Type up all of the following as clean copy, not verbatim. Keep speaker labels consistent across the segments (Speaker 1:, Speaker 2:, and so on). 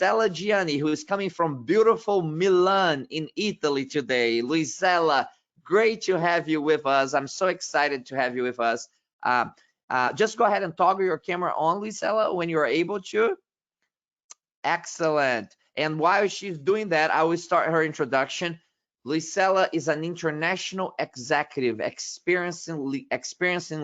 Speaker 1: Luisella Gianni, who is coming from beautiful Milan in Italy today. Luisella, great to have you with us. I'm so excited to have you with us. Just go ahead and toggle your camera on, Luisella, when you're able to. Excellent. And while she's doing that, I will start her introduction. Luisella is an international executive experiencing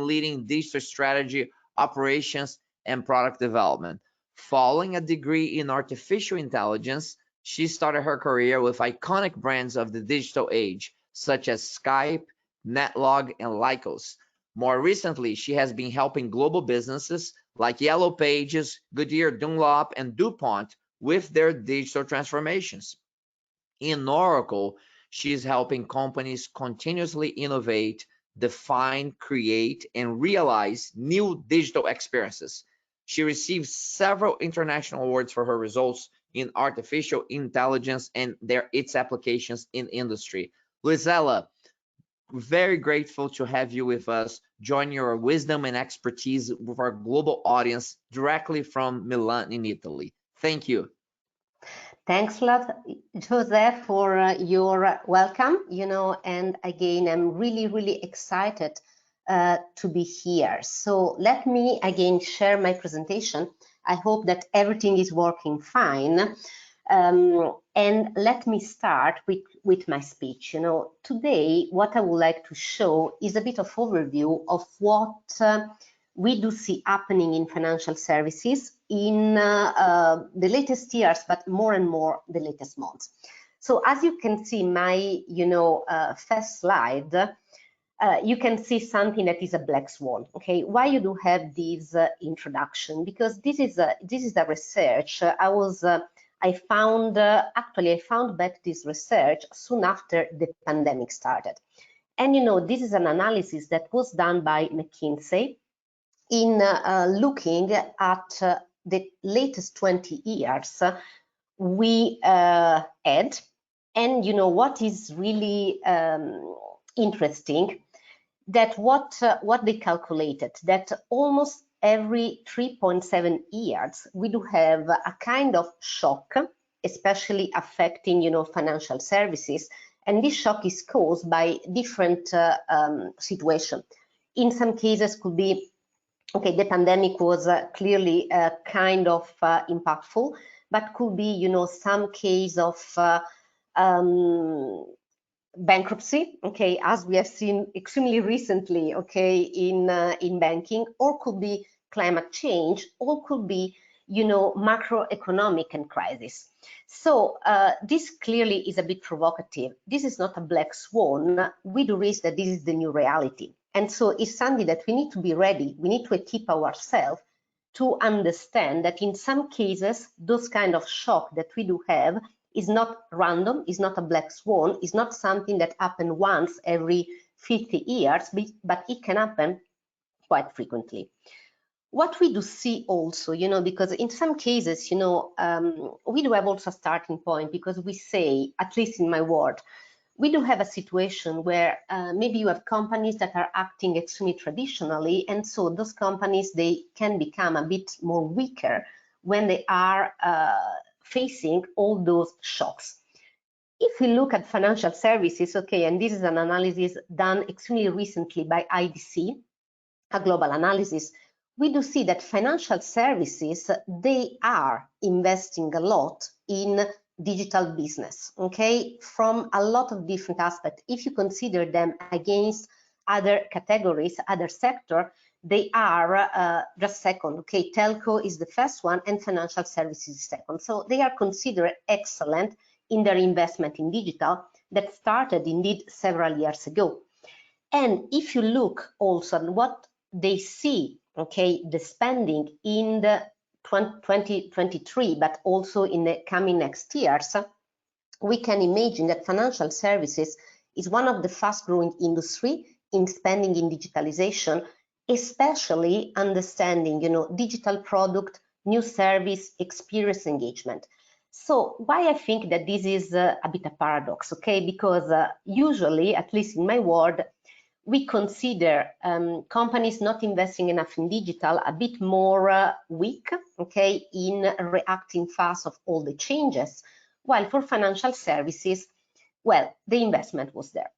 Speaker 1: leading digital strategy, operations, and product development. Following a degree in artificial intelligence, she started her career with iconic brands of the digital age, such as Skype, Netlog, and Lycos. More recently, she has been helping global businesses like Yellow Pages, Goodyear, Dunlop, and DuPont with their digital transformations. In Oracle, she is helping companies continuously innovate, define, create, and realize new digital experiences. She received several international awards for her results in artificial intelligence and its applications in industry. Luisella, very grateful to have you with us, join your wisdom and expertise with our global audience directly from Milan in Italy. Thank you.
Speaker 2: Thanks a lot, Joseph, for your welcome, and again, I'm really excited to be here. So let me again share my presentation. I hope that everything is working fine. And let me start with my speech. Today, what I would like to show is a bit of overview of what we do see happening in financial services in the latest years, but more and more the latest months. So as you can see, my first slide, you can see something that is a black swan. Okay, why you do have this introduction? Because this is a research I found back this research soon after the pandemic started, and this is an analysis that was done by McKinsey in looking at the latest 20 years we had, and what is really interesting, that what they calculated, that almost every 3.7 years we do have a kind of shock, especially affecting financial services, and this shock is caused by different situations. In some cases could be, okay, the pandemic was clearly kind of impactful, but could be some case of bankruptcy, okay, as we have seen extremely recently, okay, in banking, or could be climate change, or could be macroeconomic and crisis. So this clearly is a bit provocative. This is not a black swan. We do risk that this is the new reality, and so it's something that we need to be ready. We need to equip ourselves to understand that in some cases those kind of shock that we do have is not random, is not a black swan, is not something that happens once every 50 years, but it can happen quite frequently. What we do see also, because in some cases, we do have also a starting point, because we say, at least in my world, we do have a situation where maybe you have companies that are acting extremely traditionally, and so those companies, they can become a bit more weaker when they are facing all those shocks. If we look at financial services, okay, and this is an analysis done extremely recently by IDC, a global analysis, we do see that financial services, they are investing a lot in digital business, okay, from a lot of different aspects. If you consider them against other categories, other sector, they are just second, okay, telco is the first one and financial services is second. So they are considered excellent in their investment in digital that started indeed several years ago. And if you look also at what they see, okay, the spending in the 2023, but also in the coming next years, we can imagine that financial services is one of the fast growing industry in spending in digitalization, especially understanding, digital product, new service, experience engagement. So why I think that this is a bit a paradox, okay? Because usually, at least in my world, we consider companies not investing enough in digital a bit more weak, okay, in reacting fast of all the changes, while for financial services, well, the investment was there.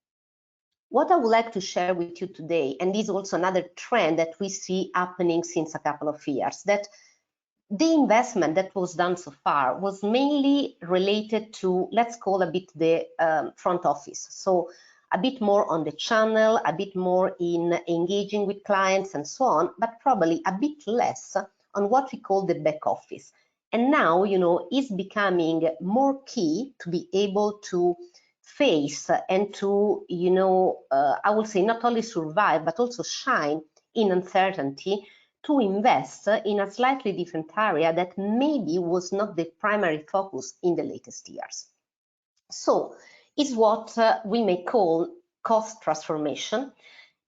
Speaker 2: What I would like to share with you today, and this is also another trend that we see happening since a couple of years, that the investment that was done so far was mainly related to, let's call a bit the front office. So a bit more on the channel, a bit more in engaging with clients and so on, but probably a bit less on what we call the back office. And now, you know, it's becoming more key to be able to face and to, you know, I would say not only survive, but also shine in uncertainty, to invest in a slightly different area that maybe was not the primary focus in the latest years. So it's what we may call cost transformation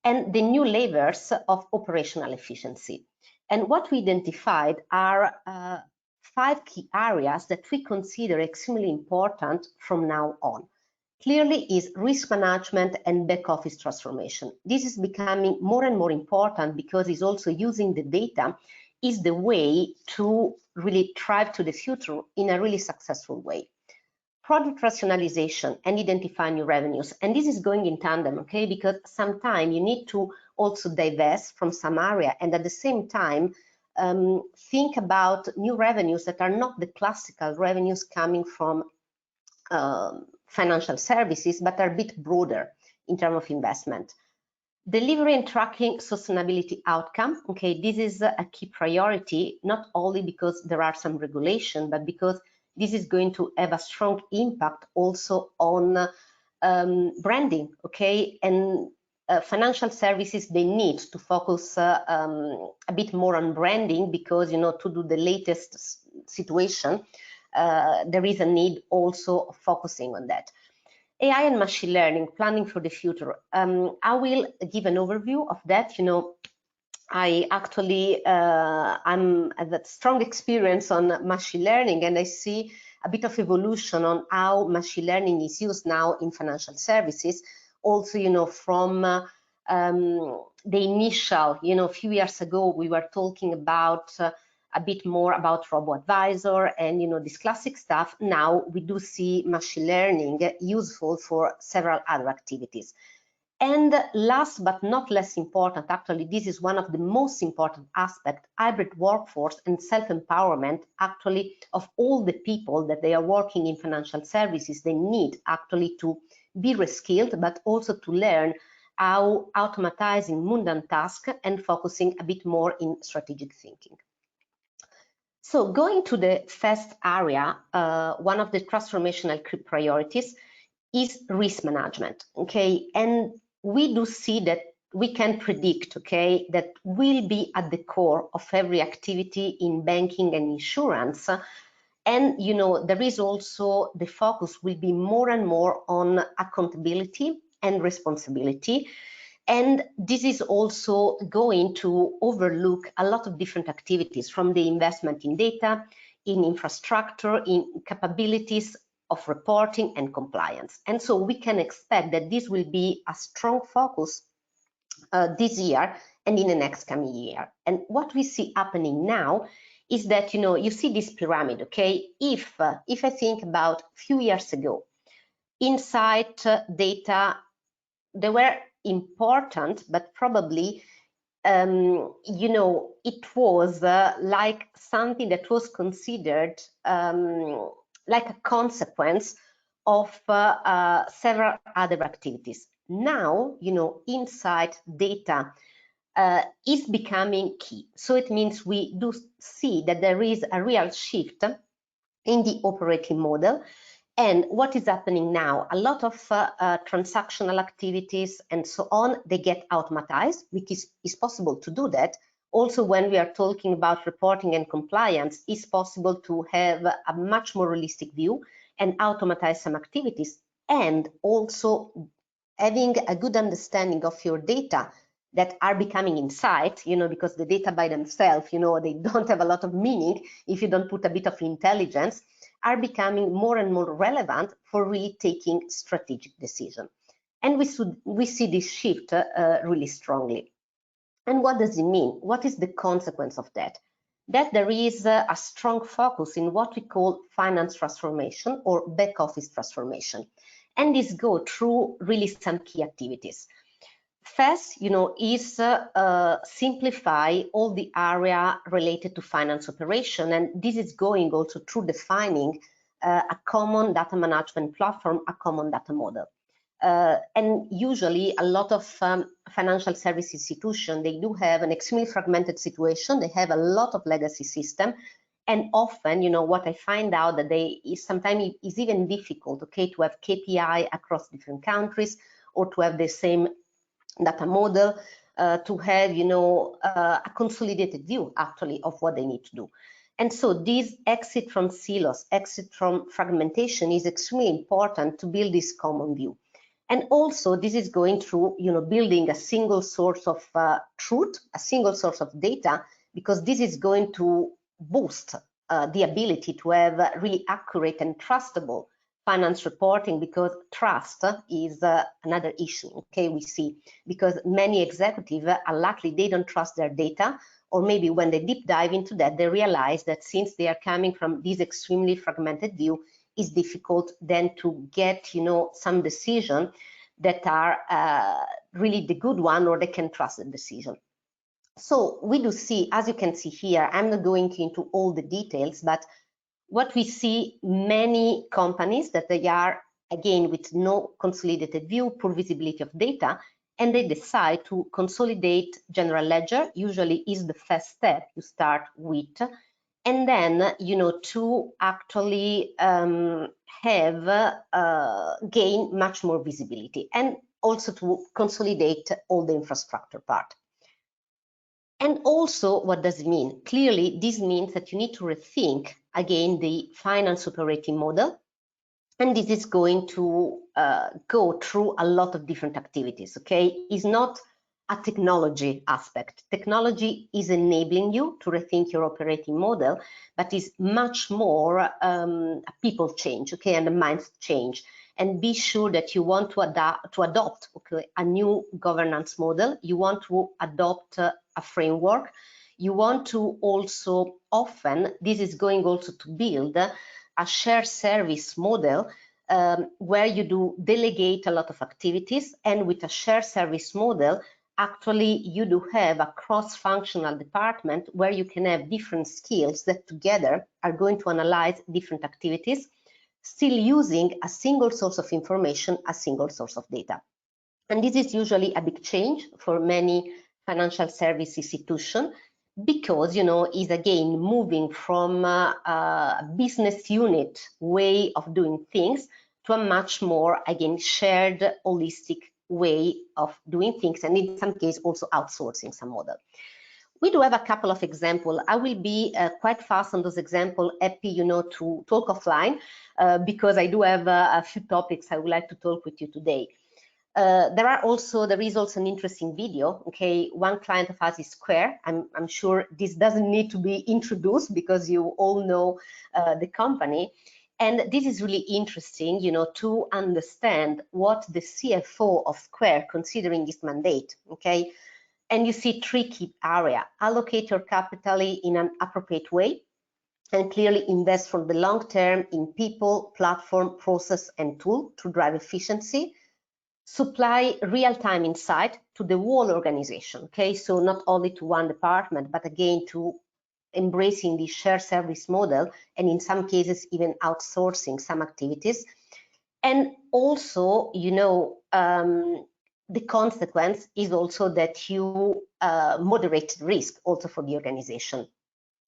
Speaker 2: and the new levers of operational efficiency. And what we identified are 5 key areas that we consider extremely important from now on. Clearly is risk management and back office transformation. This is becoming more and more important because it's also using the data is the way to really thrive to the future in a really successful way. Product rationalization and identify new revenues. And this is going in tandem, okay? Because sometimes you need to also divest from some area and at the same time think about new revenues that are not the classical revenues coming from financial services, but are a bit broader in terms of investment. Delivery and tracking sustainability outcome. Okay, this is a key priority, not only because there are some regulation, but because this is going to have a strong impact also on branding. Okay, and financial services, they need to focus a bit more on branding because, you know, to do the latest situation, there is a need also of focusing on that. AI and machine learning, planning for the future. I will give an overview of that. You know, I actually, I'm have a strong experience on machine learning, and I see a bit of evolution on how machine learning is used now in financial services. Also, you know, from the initial, you know, a few years ago, we were talking about a bit more about robo-advisor and, you know, this classic stuff. Now we do see machine learning useful for several other activities. And last but not less important, actually, this is one of the most important aspects, hybrid workforce and self-empowerment, actually, of all the people that they are working in financial services. They need actually to be reskilled, but also to learn how automatizing mundane tasks and focusing a bit more in strategic thinking. So going to the first area, one of the transformational priorities is risk management, okay? And we do see that we can predict, okay, that will be at the core of every activity in banking and insurance. And, you know, there is also the focus will be more and more on accountability and responsibility. And this is also going to overlook a lot of different activities, from the investment in data, in infrastructure, in capabilities of reporting and compliance. And so we can expect that this will be a strong focus this year and in the next coming year. And what we see happening now is that, you know, you see this pyramid, okay? If I think about a few years ago, insight, data, they were important, but probably, you know, it was like something that was considered like a consequence of several other activities. Now, you know, insight, data is becoming key. So it means we do see that there is a real shift in the operating model. And what is happening now? A lot of transactional activities and so on, they get automatized, which is possible to do that. Also, when we are talking about reporting and compliance, it's possible to have a much more realistic view and automatize some activities, and also having a good understanding of your data that are becoming insight, you know, because the data by themselves, you know, they don't have a lot of meaning if you don't put a bit of intelligence, are becoming more and more relevant for really taking strategic decisions. And we see this shift really strongly. And what does it mean? What is the consequence of that? That there is a strong focus in what we call finance transformation or back office transformation. And this go through really some key activities. First, is simplify all the area related to finance operation. And this is going also through defining a common data management platform, a common data model. And usually a lot of financial service institutions, they do have an extremely fragmented situation. They have a lot of legacy system. And often, what I find out that sometimes it's even difficult, to have KPI across different countries or to have the same data model, to have, a consolidated view actually of what they need to do. And so this exit from silos, exit from fragmentation is extremely important to build this common view. And also this is going through, building a single source of truth, a single source of data, because this is going to boost the ability to have really accurate and trustable finance reporting, because trust is another issue, we see, because many executives are likely they don't trust their data, or maybe when they deep dive into that, they realize that since they are coming from this extremely fragmented view, it's difficult then to get, some decision that are really the good one, or they can trust the decision. So we do see, as you can see here, I'm not going into all the details, but what we see, many companies that they are, again, with no consolidated view, poor visibility of data, and they decide to consolidate general ledger, usually is the first step you start with, and then, to actually have gain much more visibility, and also to consolidate all the infrastructure part. And also, what does it mean? Clearly, this means that you need to rethink, again, the finance operating model. And this is going to go through a lot of different activities, It's not a technology aspect. Technology is enabling you to rethink your operating model, but is much more a people change, and a mindset change. And be sure that you want to adopt a new governance model. You want to adopt a framework. You want to also, often, this is going also to build a shared service model where you do delegate a lot of activities, and with a shared service model, actually you do have a cross-functional department where you can have different skills that together are going to analyze different activities, still using a single source of information, a single source of data. And this is usually a big change for many financial service institutions, because, is again moving from a business unit way of doing things to a much more, again, shared, holistic way of doing things, and in some cases also outsourcing some model. We do have a couple of examples. I will be quite fast on those examples, happy, to talk offline, because I do have a few topics I would like to talk with you today. There is also an interesting video. One client of us is Square. I'm sure this doesn't need to be introduced because you all know the company. And this is really interesting, to understand what the CFO of Square considering his mandate. And you see three key areas: allocate your capital in an appropriate way, and clearly invest for the long term in people, platform, process, and tool to drive efficiency. Supply real-time insight to the whole organization, so not only to one department, but again to embracing the shared service model, and in some cases even outsourcing some activities. And also, the consequence is also that you moderate risk also for the organization.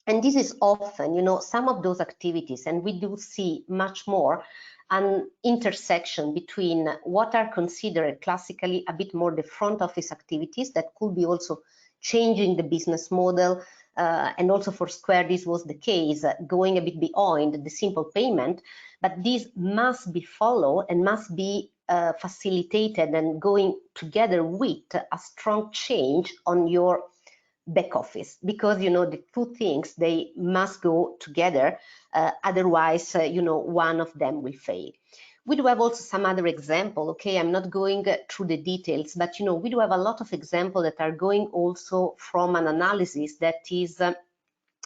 Speaker 2: And this is often, some of those activities, and we do see much more an intersection between what are considered classically a bit more the front office activities that could be also changing the business model, and also for Square this was the case, going a bit beyond the simple payment, but this must be followed and must be facilitated and going together with a strong change on your back office, because the two things, they must go together, otherwise one of them will fail. We do have also some other example, okay? I'm not going through the details, but we do have a lot of examples that are going also from an analysis that is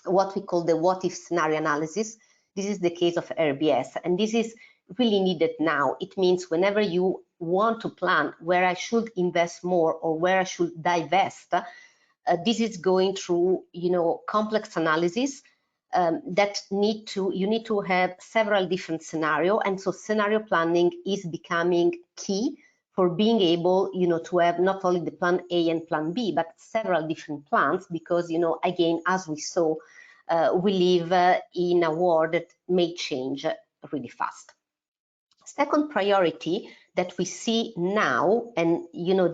Speaker 2: what we call the what if scenario analysis. This is the case of RBS, and this is really needed now. It means whenever you want to plan where I should invest more or where I should divest, this is going through, complex analysis that you need to have several different scenarios, and so scenario planning is becoming key for being able, to have not only the plan A and plan B, but several different plans, because, again, as we saw, we live in a world that may change really fast. Second priority that we see now, and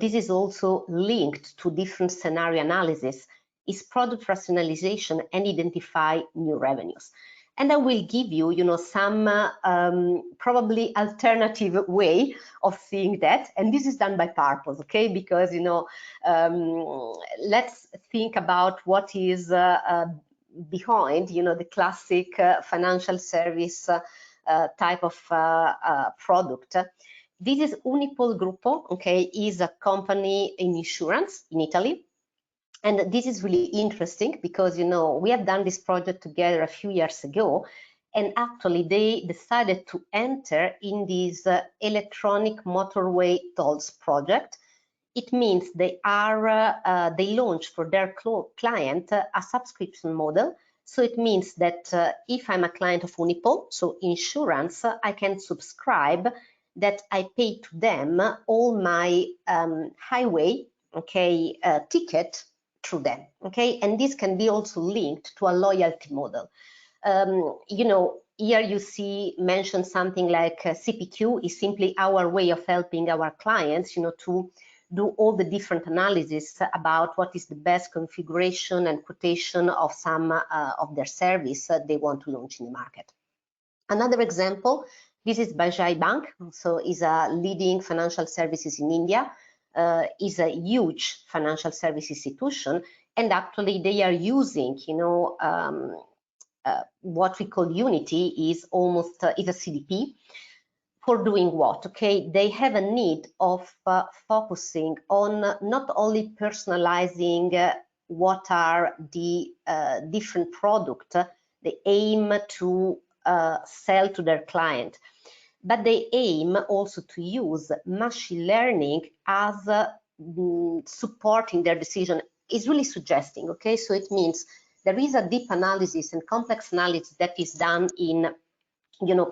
Speaker 2: this is also linked to different scenario analysis, is product rationalization and identify new revenues. And I will give you, some probably alternative way of seeing that, and this is done by purpose, okay? Because let's think about what is behind, the classic financial service type of product. This is Unipol Gruppo, okay, is a company in insurance in Italy. And this is really interesting because, we have done this project together a few years ago, and actually they decided to enter in this electronic motorway tolls project. It means they launch for their client a subscription model. So it means that if I'm a client of Unipol, so insurance, I can subscribe that I pay to them all my highway, okay, ticket through them, okay, and this can be also linked to a loyalty model. Here you see mentioned something like CPQ is simply our way of helping our clients, to do all the different analysis about what is the best configuration and quotation of some of their service they want to launch in the market. Another example, this is Bajaj Bank, so is a leading financial services in India, is a huge financial service institution, and actually they are using, what we call Unity is almost is a CDP. For doing what? Okay, they have a need of focusing on not only personalizing what are the different products they aim to sell to their client, but they aim also to use machine learning as supporting their decision. Is really suggesting, okay, so it means there is a deep analysis and complex analysis that is done in,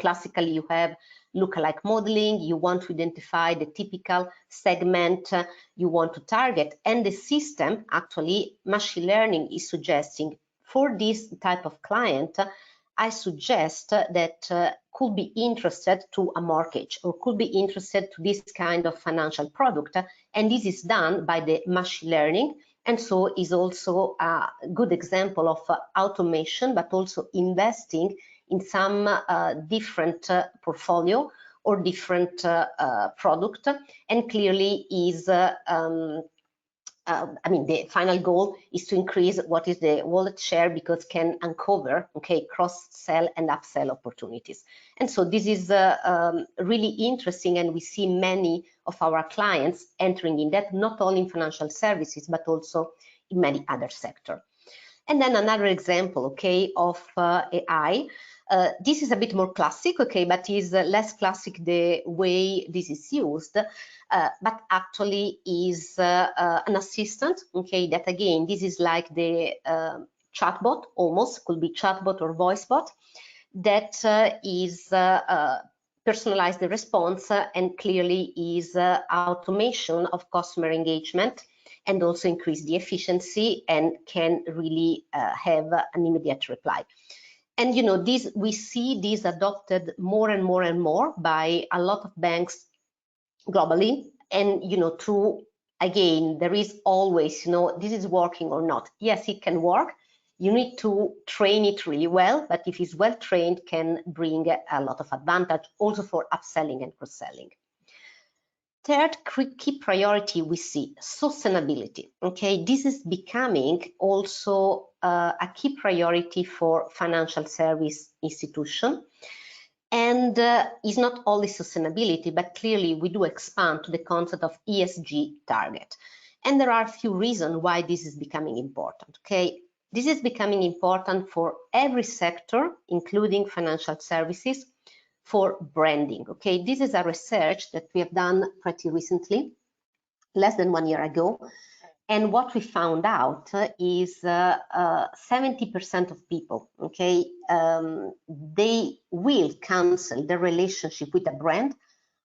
Speaker 2: classically you have lookalike modeling, you want to identify the typical segment you want to target, and the system, actually machine learning is suggesting for this type of client, I suggest that could be interested to a mortgage or could be interested to this kind of financial product, and this is done by the machine learning, and so is also a good example of automation, but also investing in some different portfolio or different product, and clearly is the final goal is to increase what is the wallet share, because can uncover, okay, cross-sell and upsell opportunities. And so this is really interesting, and we see many of our clients entering in that, not only in financial services, but also in many other sectors. And then another example, okay, of AI. This is a bit more classic, okay, but is less classic the way this is used, but actually is an assistant, okay, that again, this is like the chatbot, almost, could be chatbot or voice bot, that is personalize the response and clearly is automation of customer engagement, and also increase the efficiency and can really have an immediate reply. And this, we see this adopted more and more and more by a lot of banks globally. And to, again, there is always, this is working or not. Yes, it can work. You need to train it really well, but if it's well trained, can bring a lot of advantage also for upselling and cross-selling. Third key priority we see, sustainability. Okay, this is becoming also a key priority for financial service institution. And And it's not only sustainability, but clearly we do expand to the concept of ESG target. And there are a few reasons why this is becoming important, okay? This is becoming important for every sector, including financial services, for branding, okay? This is a research that we have done pretty recently, less than 1 year ago. And what we found out is 70% of people, okay, they will cancel their relationship with a brand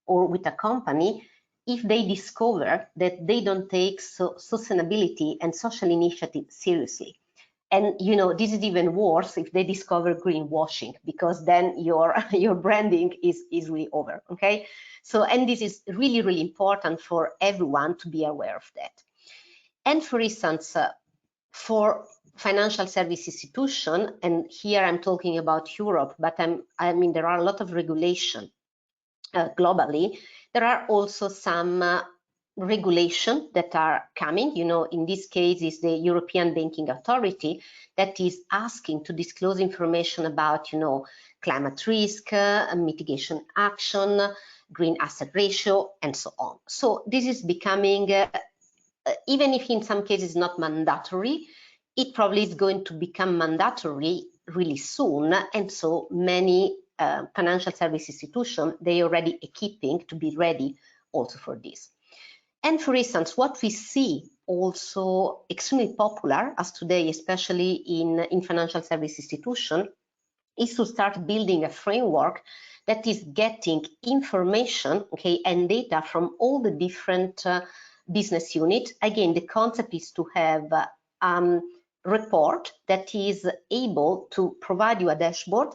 Speaker 2: or with a company if they discover that they don't take sustainability and social initiative seriously. And you know, this is even worse if they discover greenwashing, because then your branding is really over, okay? So, and this is really, really important for everyone to be aware of that. And for instance, for financial service institution, and here I'm talking about Europe, but I mean, there are a lot of regulation globally. There are also some regulation that are coming. You know, in this case is the European Banking Authority that is asking to disclose information about, you know, climate risk, mitigation action, green asset ratio, and so on. So this is becoming, even if in some cases not mandatory, it probably is going to become mandatory really soon. And so many financial service institutions, they already equipping to be ready also for this. And for instance, what we see also extremely popular as today, especially in financial service institution, is to start building a framework that is getting information, okay, and data from all the different business units. Again, the concept is to have report that is able to provide you a dashboard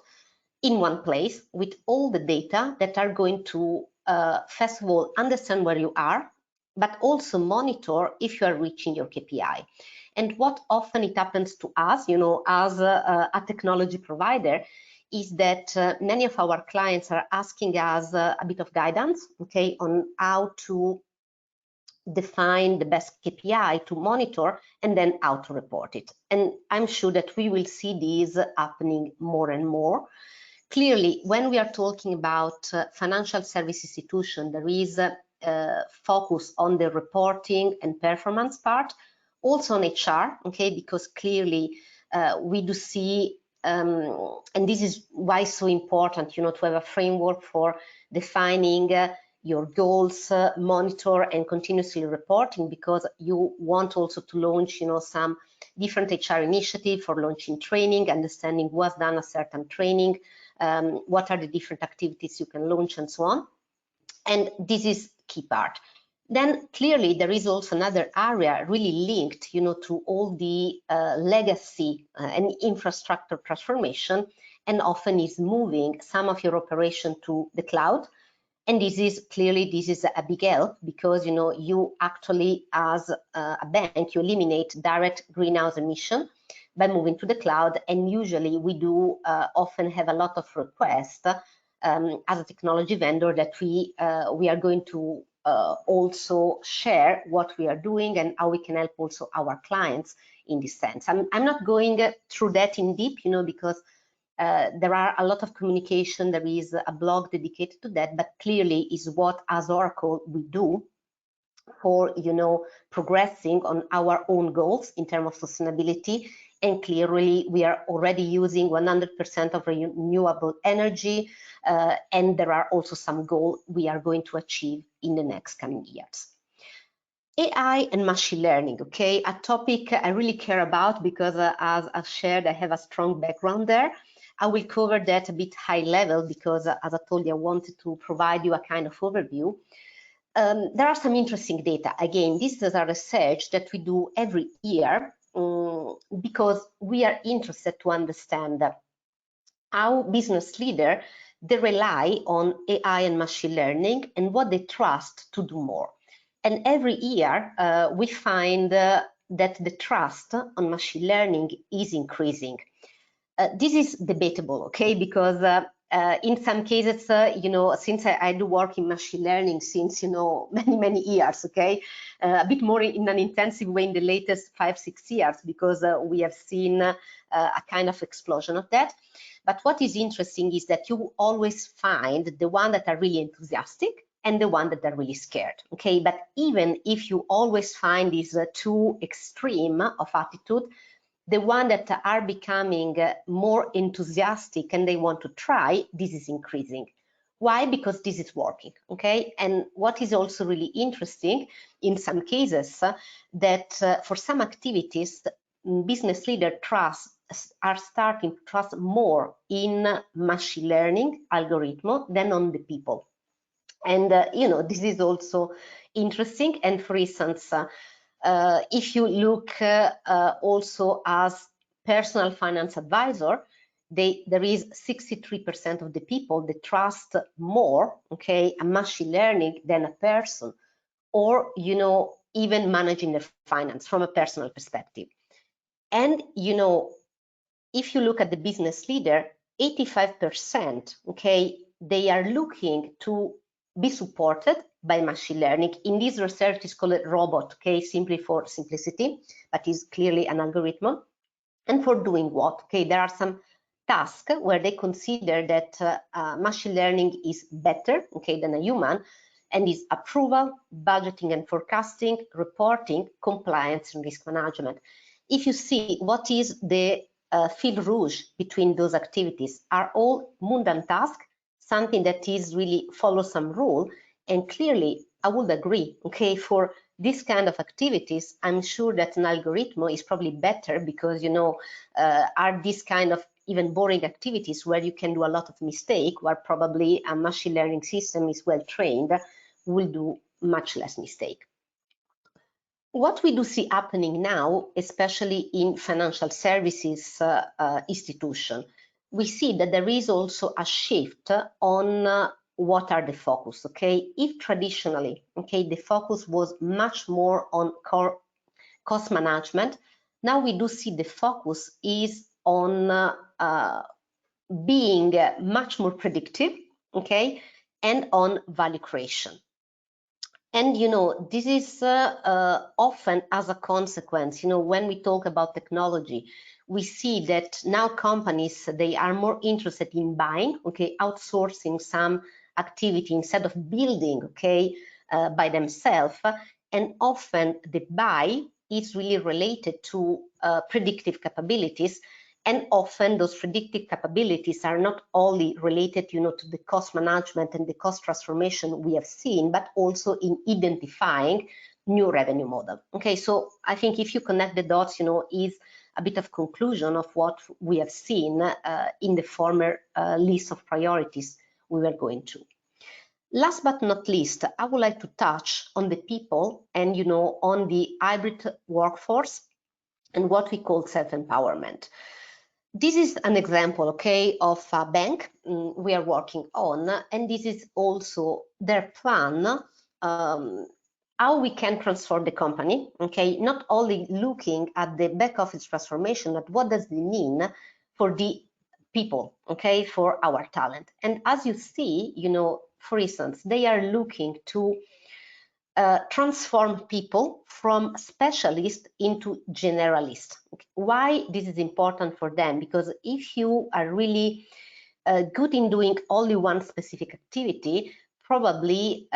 Speaker 2: in one place with all the data that are going to, first of all, understand where you are, but also monitor if you are reaching your KPI. And what often it happens to us, you know, as a technology provider, is that many of our clients are asking us a bit of guidance, okay, on how to define the best KPI to monitor and then how to report it. And I'm sure that we will see these happening more and more. Clearly, when we are talking about financial service institution, there is a focus on the reporting and performance part, also on HR, okay, because clearly we do see, and this is why it's so important, you know, to have a framework for defining your goals, monitor and continuously reporting, because you want also to launch, you know, some different HR initiative for launching training, understanding what's done a certain training, what are the different activities you can launch and so on. And this is key part. Then clearly there is also another area really linked, you know, to all the legacy and infrastructure transformation, and often is moving some of your operation to the cloud. And this is clearly, this is a big help, because, you know, you actually as a bank, you eliminate direct greenhouse emission by moving to the cloud. And usually we do often have a lot of requests as a technology vendor that we are going to also share what we are doing and how we can help also our clients in this sense. I'm not going through that in deep, you know, because there are a lot of communication. There is a blog dedicated to that, but clearly is what as Oracle we do for, you know, progressing on our own goals in terms of sustainability. And clearly we are already using 100% of renewable energy, and there are also some goals we are going to achieve in the next coming years. AI and machine learning, okay, a topic I really care about, because as I've shared, I have a strong background there. I will cover that a bit high level, because as I told you, I wanted to provide you a kind of overview. There are some interesting data. Again, this is a research that we do every year, because we are interested to understand how business leaders, they rely on AI and machine learning and what they trust to do more. And every year we find that the trust on machine learning is increasing. This is debatable, okay, because in some cases, you know, since I do work in machine learning since, you know, many years, okay, a bit more in an intensive way in the latest 5-6 years, because we have seen a kind of explosion of that. But what is interesting is that you always find the one that are really enthusiastic and the one that are really scared, okay? But even if you always find these two extreme of attitude, the one that are becoming more enthusiastic and they want to try, this is increasing. Why? Because this is working, okay? And what is also really interesting, in some cases, that for some activities, business leaders are starting to trust more in machine learning algorithm than on the people. And this is also interesting. And for instance, if you look also as personal finance advisor, there is 63% of the people that trust more, okay, a machine learning than a person, or even managing their finance from a personal perspective. And if you look at the business leader, 85%, okay, they are looking to be supported by machine learning. In this research, it's called robot, okay, simply for simplicity, but is clearly an algorithm. And for doing what? Okay, there are some tasks where they consider that machine learning is better, okay, than a human, and is approval, budgeting and forecasting, reporting, compliance, and risk management. If you see what is the fil rouge between those activities, are all mundane tasks, something that is really follow some rule. And clearly, I would agree, okay, for this kind of activities, I'm sure that an algorithm is probably better because, are these kind of even boring activities where you can do a lot of mistake, where probably a machine learning system is well trained, will do much less mistake. What we do see happening now, especially in financial services institution, we see that there is also a shift on what are the focus, okay? If traditionally, okay, the focus was much more on core cost management, now we do see the focus is on being much more predictive, okay, and on value creation. And this is often as a consequence, when we talk about technology, we see that now companies, they are more interested in buying, okay, outsourcing some activity instead of building, okay, by themselves. And often the buy is really related to predictive capabilities. And often those predictive capabilities are not only related, to the cost management and the cost transformation we have seen, but also in identifying new revenue model. Okay, so I think if you connect the dots, is a bit of conclusion of what we have seen in the former list of priorities we were going to. Last but not least, I would like to touch on the people and, on the hybrid workforce and what we call self-empowerment. This is an example, okay, of a bank we are working on, and this is also their plan, how we can transform the company, okay, not only looking at the back office transformation, but what does it mean for the people, okay, for our talent. And as you see, for instance, they are looking to transform people from specialist into generalist. Why this is important for them? Because if you are really good in doing only one specific activity, probably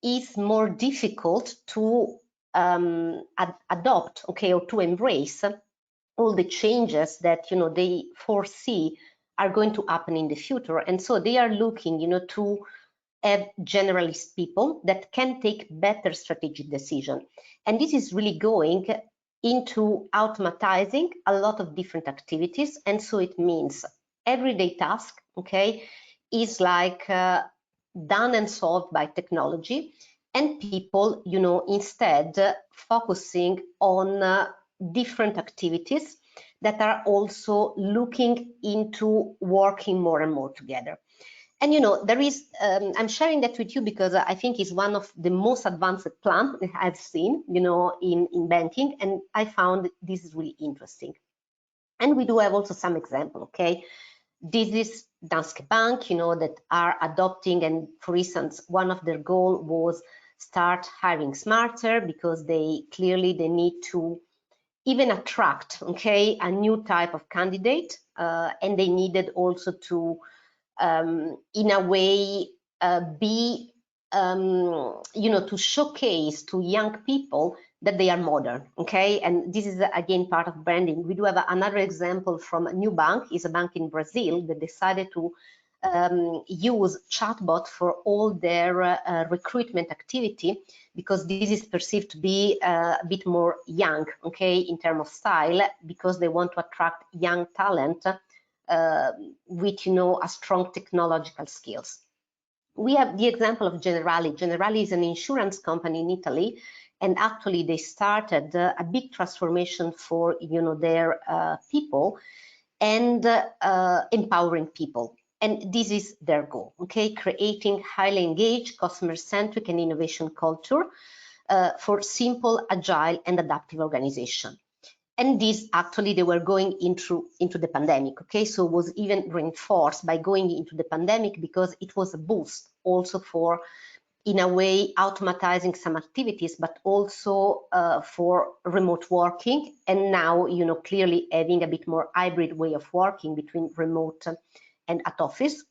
Speaker 2: is more difficult to adopt, okay, or to embrace all the changes that they foresee are going to happen in the future. And so they are looking, to have generalist people that can take better strategic decision. And this is really going into automatizing a lot of different activities. And so it means everyday task, okay, is like done and solved by technology, and people, instead focusing on different activities that are also looking into working more and more together. And there is, I'm sharing that with you because I think it's one of the most advanced plans I've seen, in banking, and I found this is really interesting. And we do have also some example, okay? This is Danske Bank, that are adopting, and for instance, one of their goal was start hiring smarter because they clearly need to even attract, okay, a new type of candidate, and they needed also to, in a way, be, to showcase to young people that they are modern, okay? And this is, again, part of branding. We do have another example from a new bank, is a bank in Brazil that decided to use chatbot for all their recruitment activity, because this is perceived to be a bit more young, okay, in terms of style, because they want to attract young talent with, a strong technological skills. We have the example of Generali. Generali is an insurance company in Italy, and actually they started a big transformation for, their people, and empowering people. And this is their goal, okay? Creating highly engaged, customer-centric and innovation culture for simple, agile and adaptive organization. And this, actually, they were going into the pandemic, okay? So it was even reinforced by going into the pandemic, because it was a boost also for, in a way, automatizing some activities, but also for remote working. And now, clearly having a bit more hybrid way of working between remote and at office.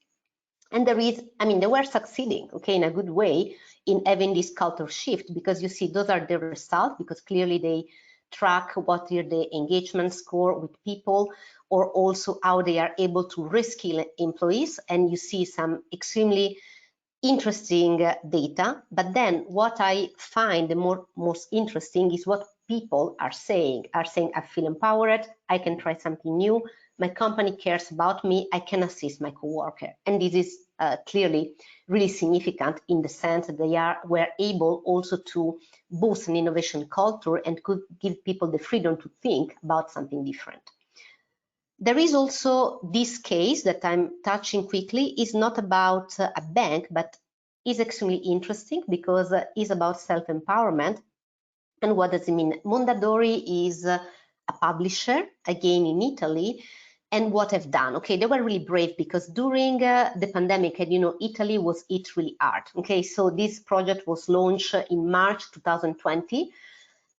Speaker 2: And there is, they were succeeding, okay, in a good way in having this culture shift, because you see, those are the results, because clearly they track what are the engagement score with people, or also how they are able to reskill employees. And you see some extremely interesting data. But then what I find the most interesting is what people are saying. I feel empowered, I can try something new, my company cares about me, I can assist my coworker. And this is clearly really significant, in the sense that they were able also to boost an innovation culture and could give people the freedom to think about something different. There is also this case that I'm touching quickly, is not about a bank, but is extremely interesting, because it's about self-empowerment. And what does it mean? Mondadori is a publisher, again in Italy. And what they've done, okay, they were really brave, because during the pandemic, and Italy was hit really hard, okay? So this project was launched in March 2020.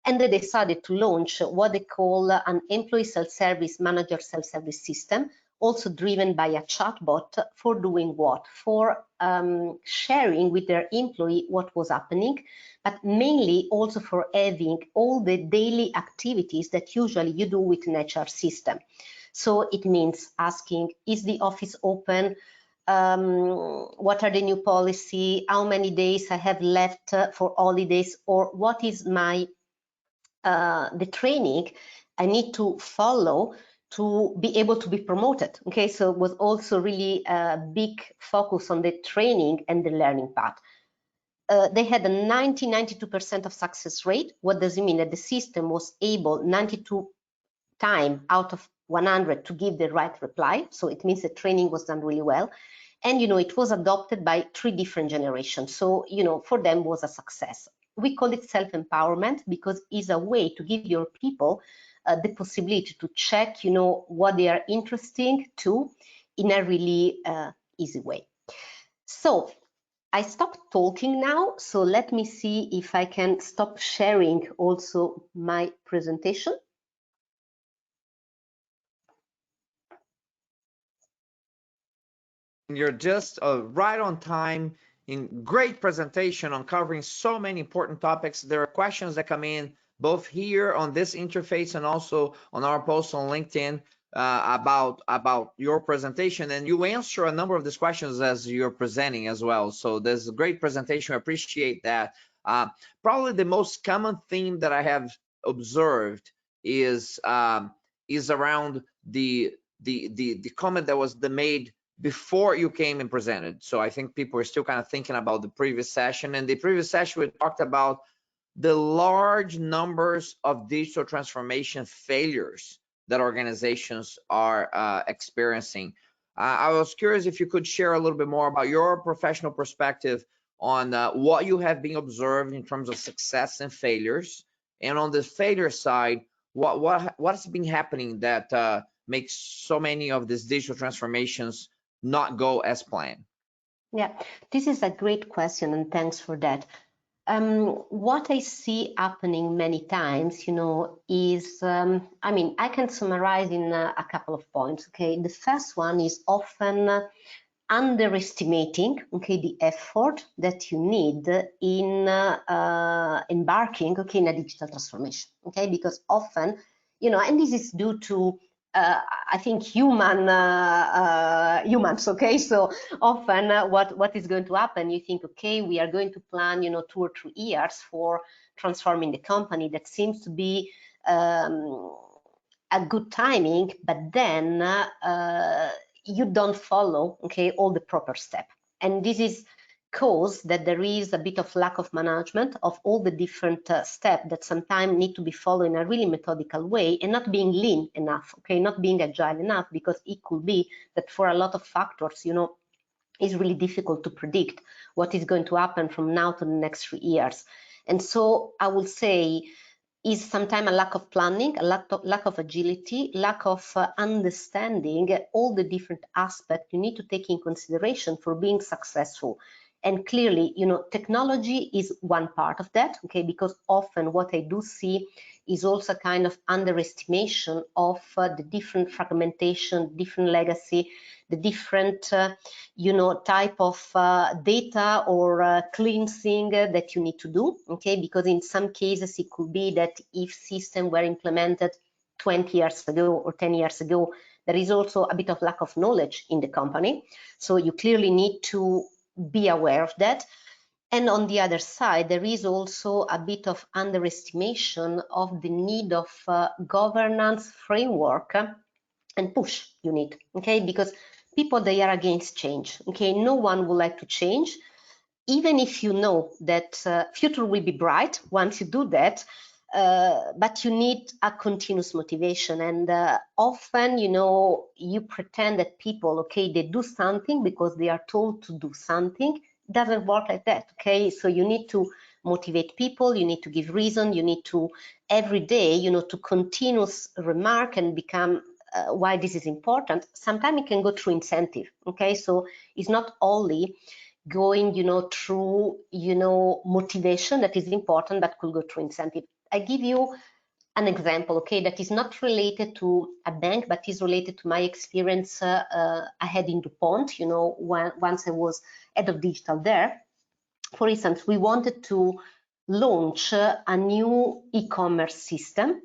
Speaker 2: And they decided to launch what they call an employee self-service manager self-service system, also driven by a chatbot, for doing what? For sharing with their employee what was happening, but mainly also for having all the daily activities that usually you do with an HR system. So it means asking, is the office open? What are the new policy? How many days I have left for holidays? Or what is my the training I need to follow to be able to be promoted, okay? So it was also really a big focus on the training and the learning part. They had a 92% of success rate. What does it mean? That the system was able 92 times out of 100 to give the right reply. So it means the training was done really well. And, it was adopted by 3 different generations. So, for them was a success. We call it self-empowerment, because it's a way to give your people the possibility to check, what they are interested to, in a really easy way. So I stopped talking now. So let me see if I can stop sharing also my presentation.
Speaker 1: You're just right on time. In great presentation on covering so many important topics. There are questions that come in both here on this interface and also on our post on LinkedIn about your presentation, and you answer a number of these questions as you're presenting as well. So there's a great presentation. I appreciate that. Probably the most common theme that I have observed is around the comment that was made before you came and presented. So I think people are still kind of thinking about the previous session. And the previous session, we talked about the large numbers of digital transformation failures that organizations are experiencing. I was curious if you could share a little bit more about your professional perspective on what you have been observed in terms of success and failures. And on the failure side, what's been happening that makes so many of these digital transformations not go as planned?
Speaker 2: Yeah, this is a great question, and thanks for that. What I see happening many times, is, I mean, I can summarize in a couple of points, okay? The first one is often underestimating, okay, the effort that you need in embarking, okay, in a digital transformation, okay? Because often, and this is due to I think humans, okay? So often what is going to happen, you think, okay, we are going to plan, 2 or 3 years for transforming the company. That seems to be a good timing, but then you don't follow, okay, all the proper steps. And this is cause that there is a bit of lack of management of all the different steps that sometimes need to be followed in a really methodical way, and not being lean enough, okay, not being agile enough, because it could be that for a lot of factors, it's really difficult to predict what is going to happen from now to the next 3 years. And so I will say is sometimes a lack of planning, a lack of agility, lack of understanding all the different aspects you need to take in consideration for being successful. And clearly, technology is one part of that, okay, because often what I do see is also kind of underestimation of the different fragmentation, different legacy, the different, type of data or cleansing that you need to do, okay, because in some cases it could be that if systems were implemented 20 years ago or 10 years ago, there is also a bit of lack of knowledge in the company. So you clearly need to be aware of that. And on the other side, there is also a bit of underestimation of the need of governance framework and push you need, okay, because people, they are against change, okay, no one would like to change, even if you know that future will be bright once you do that, but you need a continuous motivation. And often, you pretend that people, okay, they do something because they are told to do something. It doesn't work like that, okay? So you need to motivate people, you need to give reason, you need to every day, to continuous remark and become why this is important. Sometimes it can go through incentive, okay? So it's not only going, through, motivation that is important, but could go through incentive. I give you an example, okay, that is not related to a bank, but is related to my experience I had in DuPont, once I was head of digital there. For instance, we wanted to launch a new e-commerce system.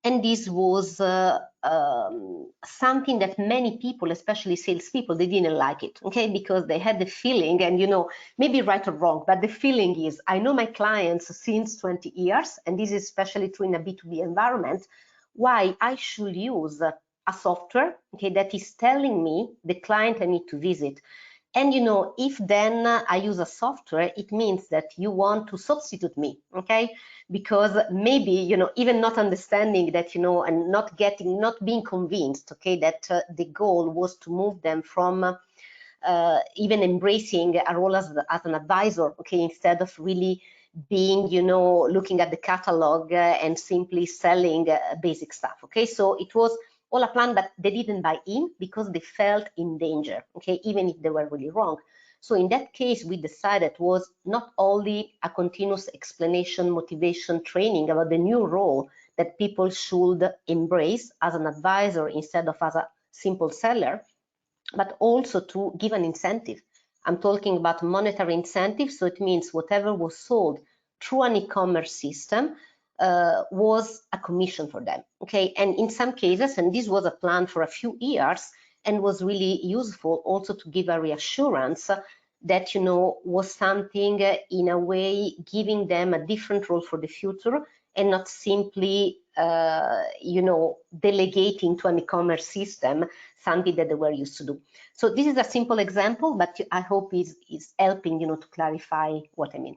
Speaker 2: And this was something that many people, especially salespeople, they didn't like it, okay? Because they had the feeling, and maybe right or wrong, but the feeling is, I know my clients since 20 years, and this is especially true in a B2B environment, why I should use a software, okay, that is telling me the client I need to visit. And if then I use a software, it means that you want to substitute me, okay? Because maybe, even not understanding that, and not being convinced, okay, that the goal was to move them from even embracing a role as an advisor, okay, instead of really being, looking at the catalog and simply selling basic stuff, okay? So it was all a plan, but they didn't buy in because they felt in danger, okay, even if they were really wrong. So in that case, we decided it was not only a continuous explanation, motivation, training about the new role that people should embrace as an advisor instead of as a simple seller, but also to give an incentive. I'm talking about monetary incentive, so it means whatever was sold through an e-commerce system was a commission for them, okay? And in some cases, and this was a plan for a few years, and was really useful also to give a reassurance that, was something in a way giving them a different role for the future, and not simply, delegating to an e-commerce system something that they were used to do. So this is a simple example, but I hope is helping, to clarify what I mean.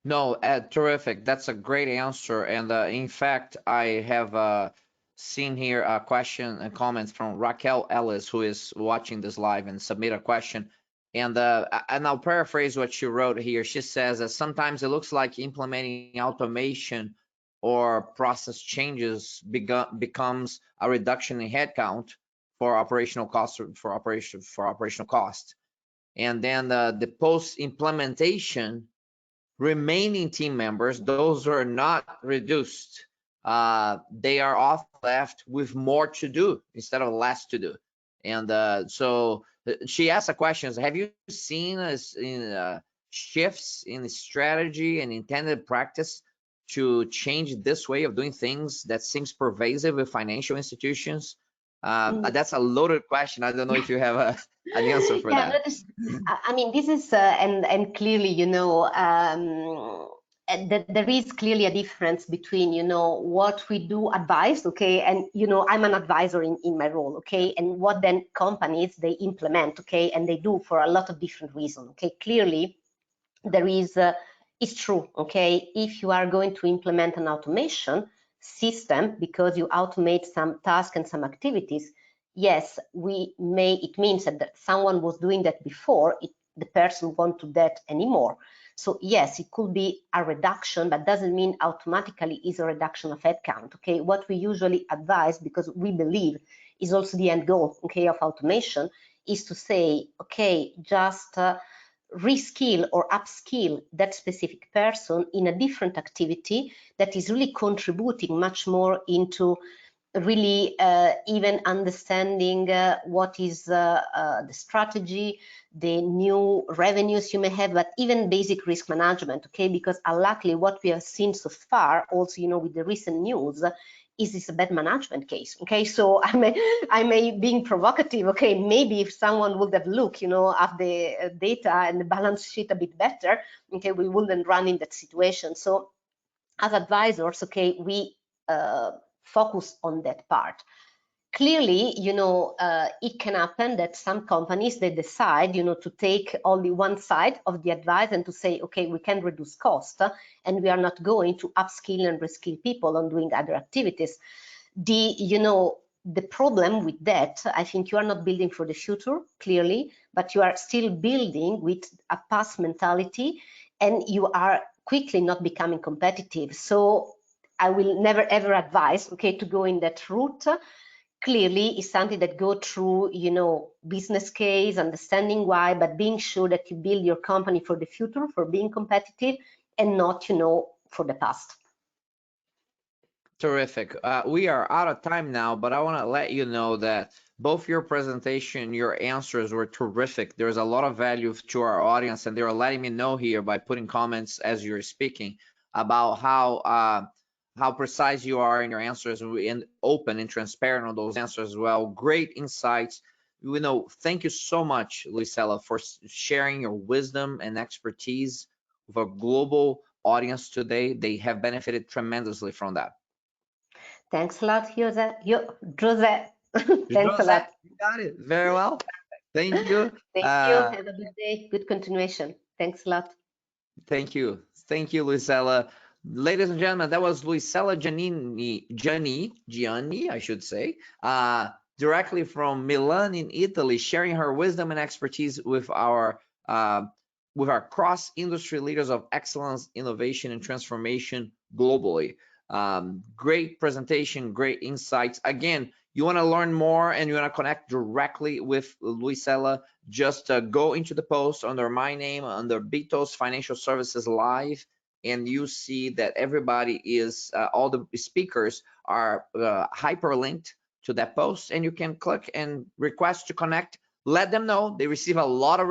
Speaker 1: No, terrific. That's a great answer. And in fact, I have seen here a question and comments from Raquel Ellis, who is watching this live and submit a question. And I'll paraphrase what she wrote here. She says that sometimes it looks like implementing automation or process changes becomes a reduction in headcount for operational cost And then the post implementation remaining team members, those who are not reduced, they are often left with more to do instead of less to do. And so she asked a question: have you seen shifts in strategy and intended practice to change this way of doing things that seems pervasive with financial institutions? That's a loaded question. I don't know if you have an answer for
Speaker 2: Yeah,
Speaker 1: that.
Speaker 2: I mean, this is and clearly, there is clearly a difference between, what we do advise, okay, and I'm an advisor in my role, okay, and what then companies they implement, okay, and they do for a lot of different reasons, okay. Clearly, there is, it's true, okay, if you are going to implement an automation system because you automate some tasks and some activities, yes, it means that someone was doing that before, the person won't do that anymore. So yes, it could be a reduction, but doesn't mean automatically is a reduction of headcount, okay. What we usually advise, because we believe is also the end goal, okay, of automation, is to say, okay, just reskill or upskill that specific person in a different activity that is really contributing much more into really even understanding what is the strategy, the new revenues you may have, but even basic risk management, okay, because unluckily what we have seen so far also, with the recent news, is this a bad management case, okay. So I may being provocative, okay, maybe if someone would have looked, at the data and the balance sheet a bit better, okay, we wouldn't run in that situation. So as advisors, okay, we focus on that part. Clearly, it can happen that some companies, they decide, to take only one side of the advice and to say, okay, we can reduce cost and we are not going to upskill and reskill people on doing other activities. The problem with that, I think you are not building for the future, clearly, but you are still building with a past mentality and you are quickly not becoming competitive. So I will never ever advise, okay, to go in that route. Clearly is something that go through, business case, understanding why, but being sure that you build your company for the future, for being competitive, and not, for the past.
Speaker 1: Terrific. We are out of time now, but I want to let you know that both your presentation, your answers were terrific. There's a lot of value to our audience, and they are letting me know here by putting comments as you're speaking about how precise you are in your answers and open and transparent on those answers as well. Great insights. Thank you so much, Luisela, for sharing your wisdom and expertise with a global audience today. They have benefited tremendously from that.
Speaker 2: Thanks a lot, Jose. Thanks a
Speaker 1: Jose,
Speaker 2: lot.
Speaker 1: you got it. Very well. Thank you.
Speaker 2: Thank you. Have a good day. Good continuation. Thanks a lot.
Speaker 1: Thank you. Thank you, Luisela. Ladies and gentlemen, that was Luisela Gianni, I should say, directly from Milan in Italy, sharing her wisdom and expertise with our cross-industry leaders of excellence, innovation, and transformation globally. Great presentation, great insights. Again, you want to learn more and you want to connect directly with Luisela, just go into the post under my name, under BTOES Financial Services Live, and you see that everybody is, all the speakers are hyperlinked to that post, and you can click and request to connect. Let them know. They receive a lot of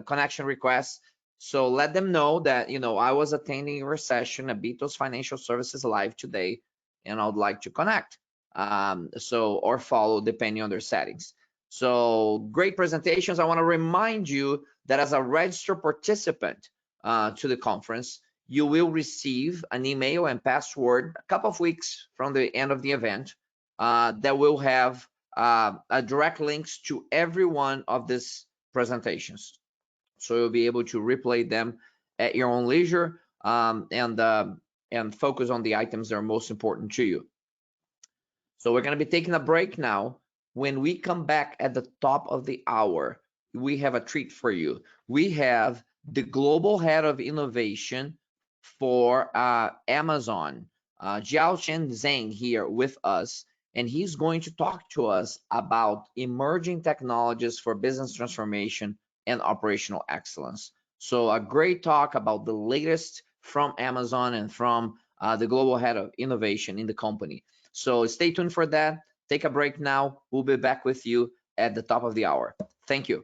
Speaker 1: connection requests. So let them know that, I was attending your session at BTOES Financial Services Live today, and I would like to connect. Or follow depending on their settings. So great presentations. I want to remind you that as a registered participant to the conference, you will receive an email and password a couple of weeks from the end of the event that will have a direct links to every one of these presentations. So you'll be able to replay them at your own leisure and focus on the items that are most important to you. So we're going to be taking a break now. When we come back at the top of the hour, we have a treat for you. We have the global head of innovation for Amazon, Jiaochen Zhang, here with us, and he's going to talk to us about emerging technologies for business transformation and operational excellence. So a great talk about the latest from Amazon and from the global head of innovation in the company. So stay tuned for that. Take a break now. We'll be back with you at the top of the hour. Thank you.